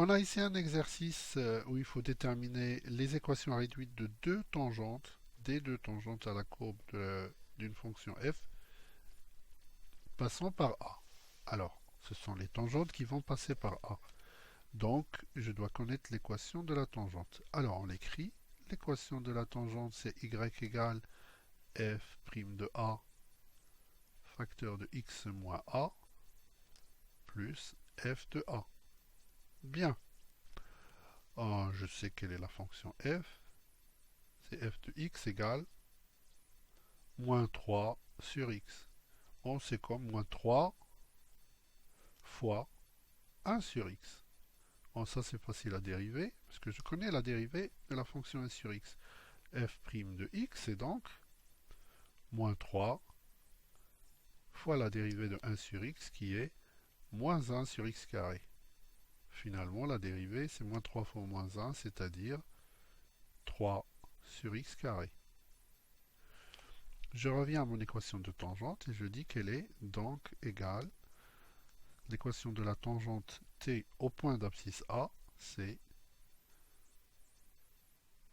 On a ici un exercice où il faut déterminer les équations réduites de deux tangentes, des deux tangentes à la courbe d'une fonction f passant par A. Alors, ce sont les tangentes qui vont passer par A. Donc, je dois connaître l'équation de la tangente. Alors, on l'écrit. L'équation de la tangente, c'est y égale f' de A facteur de x moins A plus f de A. Bien. Oh, je sais quelle est la fonction f. C'est f de x égale moins 3 sur x. On sait comme moins 3 fois 1 sur x. Bon, ça c'est facile à dériver, parce que je connais la dérivée de la fonction 1 sur x. F' de x est donc moins 3 fois la dérivée de 1 sur x, qui est moins 1 sur x carré. Finalement, la dérivée, c'est moins 3 fois moins 1, c'est-à-dire 3 sur x carré. Je reviens à mon équation de tangente et je dis qu'elle est donc égale l'équation de la tangente t au point d'abscisse A, c'est,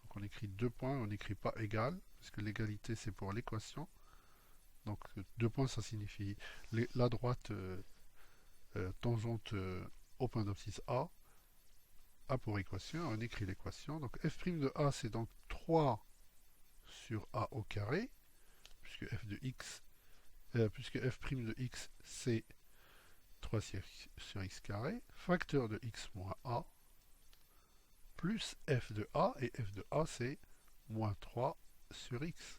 donc on écrit deux points, on n'écrit pas égal, parce que l'égalité c'est pour l'équation. Donc deux points ça signifie la droite tangente au point d'abscisse A, A pour équation, on écrit l'équation. Donc f' de A c'est donc 3 sur A au carré, puisque f de x, puisque f' de x c'est 3 sur x carré, facteur de x moins a, plus f de a, et f de a c'est moins 3 sur x,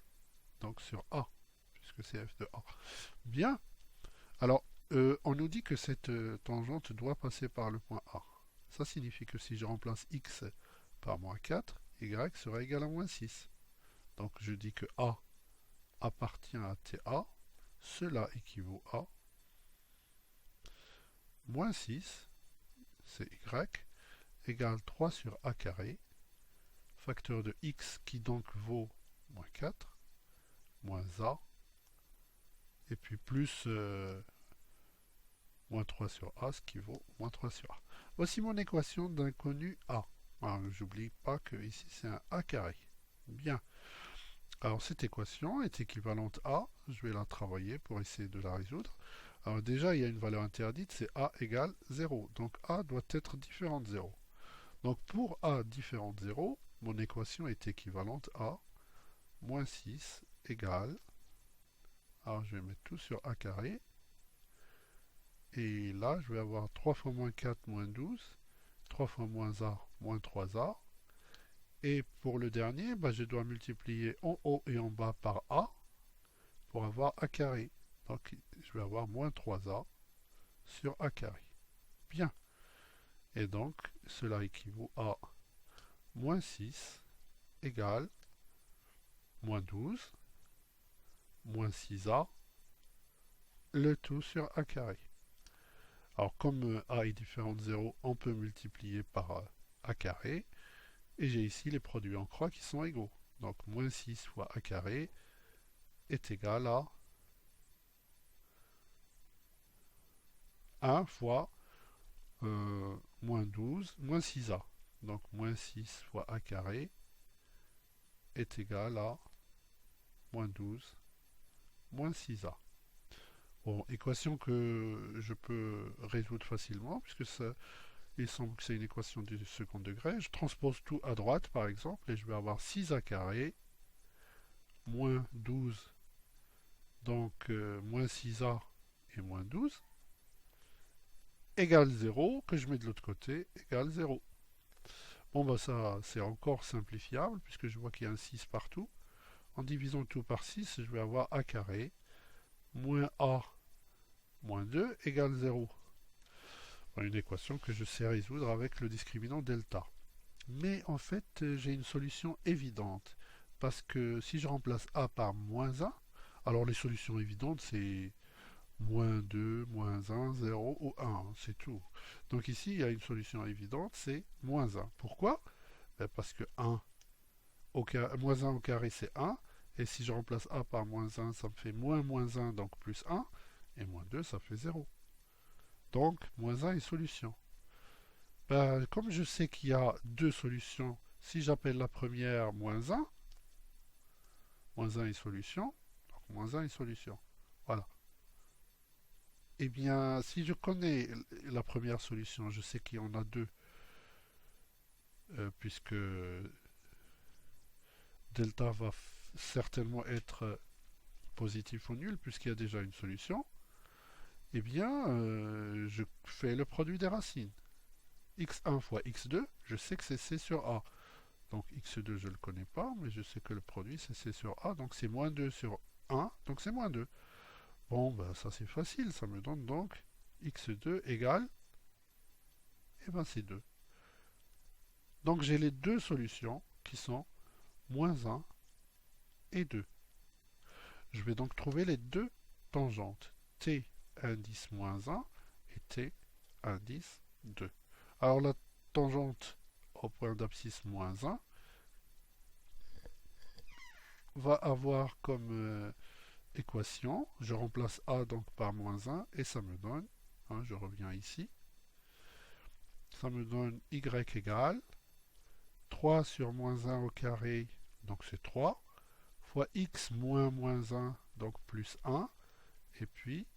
donc sur a, puisque c'est f de a. Bien, alors on nous dit que cette tangente doit passer par le point A. Ça signifie que si je remplace x par moins 4, y sera égal à moins 6. Donc je dis que a appartient à TA, cela équivaut à moins 6, c'est y, égale 3 sur a carré, facteur de x qui donc vaut moins 4, moins a, et puis plus moins 3 sur a, ce qui vaut moins 3 sur a. Voici mon équation d'inconnu a. Alors, j'oublie pas que ici c'est un a carré. Bien. Alors cette équation est équivalente à, je vais la travailler pour essayer de la résoudre. Alors déjà il y a une valeur interdite, c'est a égale 0. Donc a doit être différent de 0. Donc pour a différent de 0, mon équation est équivalente à moins 6 égale, alors je vais mettre tout sur a carré, et là je vais avoir 3 fois moins 4 moins 12, 3 fois moins a moins 3a, et pour le dernier, je dois multiplier en haut et en bas par a pour avoir a carré. Donc je vais avoir moins 3a sur a carré. Bien. Et donc cela équivaut à moins 6 égale moins 12 moins 6a, le tout sur a carré. Alors comme a est différent de 0, on peut multiplier par a carré, et j'ai ici les produits en croix qui sont égaux. Donc moins 6 fois a carré est égal à 1 fois moins 12 moins 6a. Donc moins 6 fois a carré est égal à moins 12 moins 6a. Bon, équation que je peux résoudre facilement, puisque ça, il semble que c'est une équation du second degré. Je transpose tout à droite, par exemple, et je vais avoir 6a carré moins 12, donc moins 6a et moins 12, égale 0, que je mets de l'autre côté, égale 0. Bon, ça, c'est encore simplifiable, puisque je vois qu'il y a un 6 partout. En divisant tout par 6, je vais avoir a carré moins a moins 2 égale 0. Une équation que je sais résoudre avec le discriminant delta. Mais en fait, j'ai une solution évidente. Parce que si je remplace a par moins 1, alors les solutions évidentes, c'est moins 2, moins 1, 0 ou 1, c'est tout. Donc ici, il y a une solution évidente, c'est moins 1. Pourquoi? Parce que 1 au carré, moins 1 au carré, c'est 1. Et si je remplace a par moins 1, ça me fait moins 1, donc plus 1. Et moins 2, ça fait 0. Donc, moins 1 est solution. Ben, comme je sais qu'il y a deux solutions, si j'appelle la première moins 1 est solution, donc moins 1 est solution. Voilà. Eh bien, si je connais la première solution, je sais qu'il y en a deux, puisque delta va certainement être positif ou nul, puisqu'il y a déjà une solution. Eh bien, je fais le produit des racines. x1 fois x2, je sais que c'est c sur a. Donc x2, je ne le connais pas, mais je sais que le produit, c'est c sur a. Donc c'est moins 2 sur 1, donc c'est moins 2. Bon, ben ça c'est facile, ça me donne donc x2 égale, eh ben c'est 2. Donc j'ai les deux solutions qui sont moins 1 et 2. Je vais donc trouver les deux tangentes, t indice moins 1 et t indice 2. Alors la tangente au point d'abscisse moins 1 va avoir comme équation, je remplace a donc par moins 1 et ça me donne, je reviens ici, ça me donne y égale 3 sur moins 1 au carré, donc c'est 3, fois x moins moins 1, donc plus 1, et puis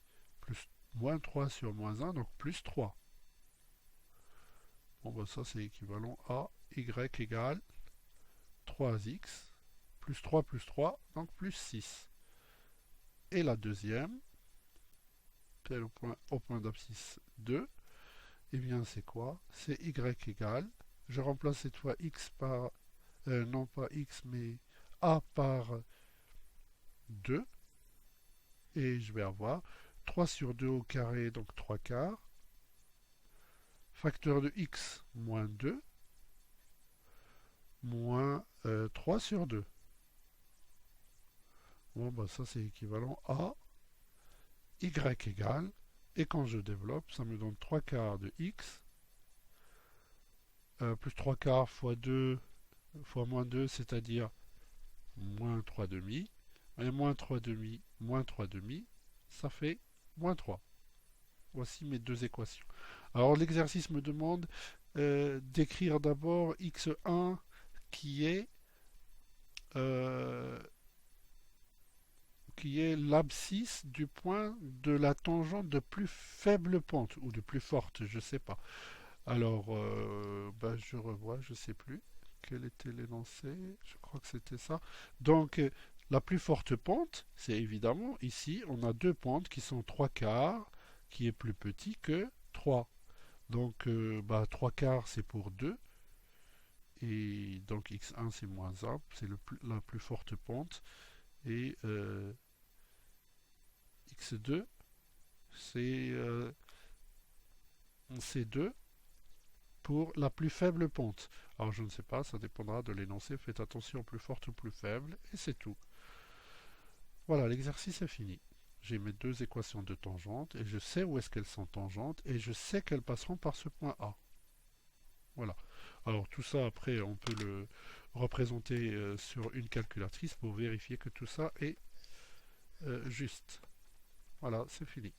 plus moins 3 sur moins 1, donc plus 3. Bon, ben ça c'est équivalent à y égale 3x plus 3, donc plus 6. Et la deuxième, telle au point d'abscisse 2, et bien c'est quoi? C'est y égale, je remplace cette fois x par, non pas x, mais a par 2, et je vais avoir 3 sur 2 au carré, donc 3 quarts, facteur de x moins 2, moins 3 sur 2. Bon, bah ça c'est équivalent à y égale, et quand je développe, ça me donne 3 quarts de x, plus 3 quarts fois 2 fois moins 2, c'est-à-dire moins 3 demi, et moins 3 demi, ça fait moins 3. Voici mes deux équations. Alors l'exercice me demande d'écrire d'abord x1 qui est l'abscisse du point de la tangente de plus faible pente, ou de plus forte, je ne sais pas. Alors, ben, je revois, je ne sais plus quel était l'énoncé, je crois que c'était ça. Donc, la plus forte pente, c'est évidemment ici, on a deux pentes qui sont 3 quarts, qui est plus petit que 3. Donc, bah, 3 quarts, c'est pour 2. Et donc, x1, c'est moins 1, c'est la plus forte pente. Et x2, c'est 2 pour la plus faible pente. Alors, je ne sais pas, ça dépendra de l'énoncé. Faites attention, plus forte ou plus faible, et c'est tout. Voilà, l'exercice est fini. J'ai mes deux équations de tangente, et je sais où est-ce qu'elles sont tangentes, et je sais qu'elles passeront par ce point A. Voilà. Alors tout ça, après, on peut le représenter sur une calculatrice pour vérifier que tout ça est juste. Voilà, c'est fini.